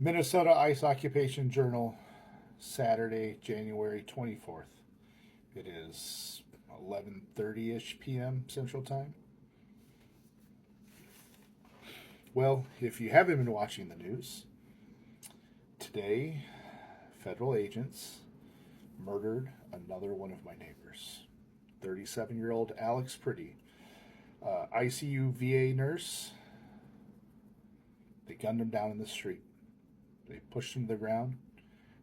Minnesota Ice Occupation Journal, Saturday, January 24th. It is 11:30ish p.m. Central Time. Well, if you haven't been watching the news, today federal agents murdered another one of my neighbors. 37-year-old Alex Pretty, ICU VA nurse. They gunned him down in the street. They pushed him to the ground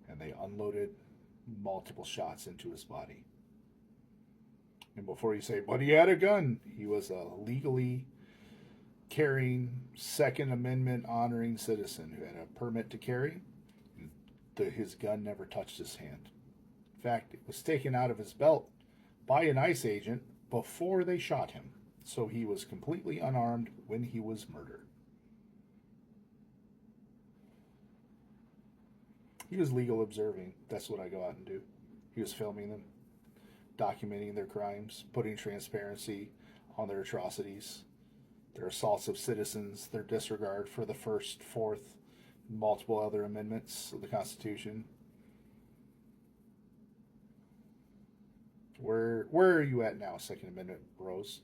and they unloaded multiple shots into his body. And before you say, but he had a gun, he was a legally carrying, Second Amendment honoring citizen who had a permit to carry. His gun never touched his hand. In fact, it was taken out of his belt by an ICE agent before they shot him. So he was completely unarmed when he was murdered. He was legal observing. That's what I go out and do. He was filming them, documenting their crimes, putting transparency on their atrocities, their assaults of citizens, their disregard for the First, Fourth, multiple other amendments of the Constitution. Where are you at now, Second Amendment bros?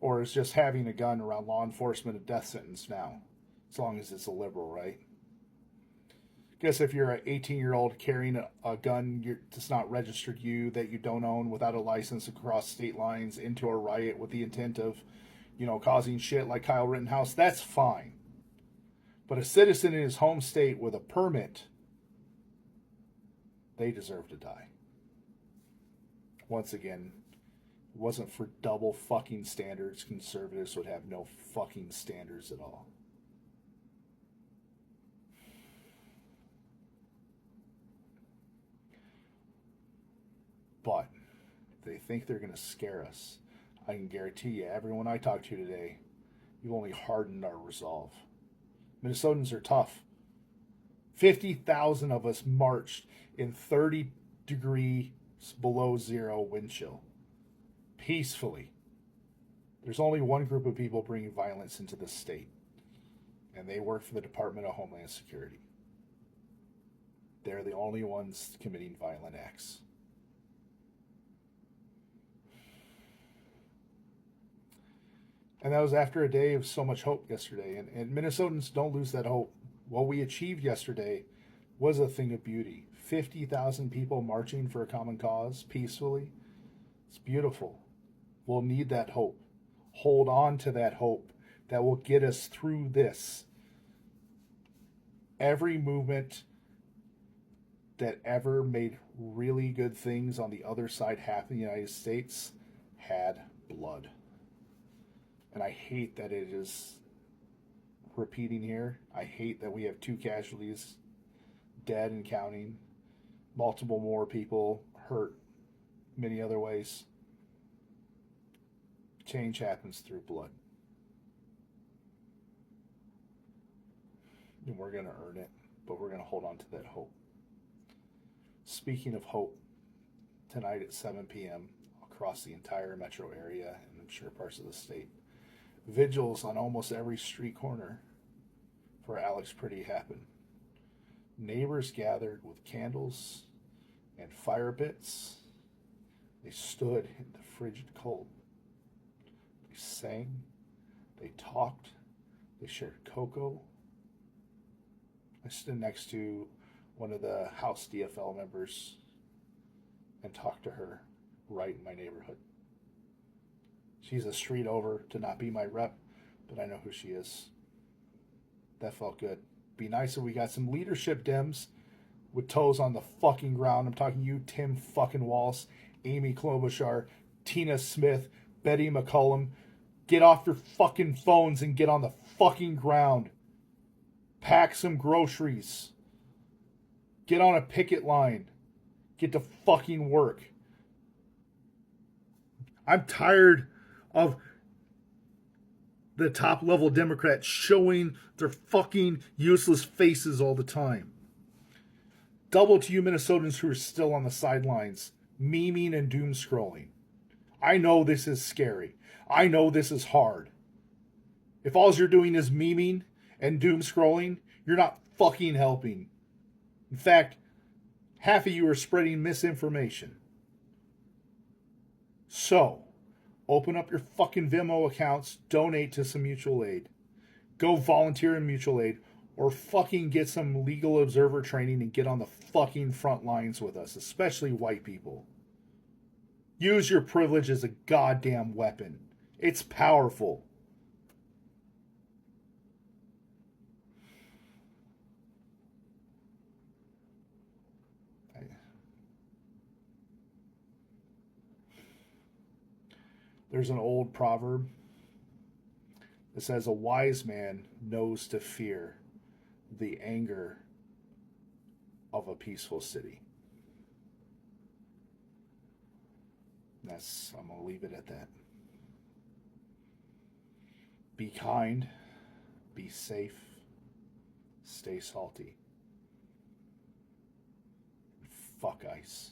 Or is just having a gun around law enforcement a death sentence now? As long as it's a liberal, right? Guess if you're an 18-year-old carrying a gun that's not registered to you, that you don't own, without a license across state lines into a riot with the intent of, causing shit like Kyle Rittenhouse, that's fine. But a citizen in his home state with a permit, they deserve to die. Once again, it wasn't for double fucking standards, conservatives would have no fucking standards at all. But they think they're going to scare us. I can guarantee you, everyone I talked to today, you've only hardened our resolve. Minnesotans are tough. 50,000 of us marched in 30 degrees below zero wind chill. Peacefully. There's only one group of people bringing violence into this state, and they work for the Department of Homeland Security. They're the only ones committing violent acts. And that was after a day of so much hope yesterday. And Minnesotans, don't lose that hope. What we achieved yesterday was a thing of beauty. 50,000 people marching for a common cause peacefully. It's beautiful. We'll need that hope. Hold on to that hope that will get us through this. Every movement that ever made really good things on the other side, half of the United States, had blood. And I hate that it is repeating here. I hate that we have 2 casualties, dead and counting, multiple more people hurt many other ways. Change happens through blood. And we're going to earn it, but we're going to hold on to that hope. Speaking of hope, tonight at 7 p.m. across the entire metro area and I'm sure parts of the state, vigils on almost every street corner for Alex Pretty happened. Neighbors gathered with candles and fire bits. They stood in the frigid cold. They sang. They talked. They shared cocoa. I stood next to one of the House DFL members and talked to her right in my neighborhood. She's a street over to not be my rep, but I know who she is. That felt good. Be nice if we got some leadership Dems with toes on the fucking ground. I'm talking you, Tim fucking Walz, Amy Klobuchar, Tina Smith, Betty McCollum. Get off your fucking phones and get on the fucking ground. Pack some groceries. Get on a picket line. Get to fucking work. I'm tired of the top level Democrats showing their fucking useless faces all the time. Double to you Minnesotans who are still on the sidelines, memeing and doom scrolling. I know this is scary. I know this is hard. If all you're doing is memeing and doom scrolling, You're not fucking helping. In fact, half of you are spreading misinformation. So, open up your fucking Venmo accounts, donate to some mutual aid. Go volunteer in mutual aid, or fucking get some legal observer training and get on the fucking front lines with us, especially white people. Use your privilege as a goddamn weapon. It's powerful. There's an old proverb that says a wise man knows to fear the anger of a peaceful city. I'm going to leave it at that. Be kind, be safe, stay salty. Fuck ICE.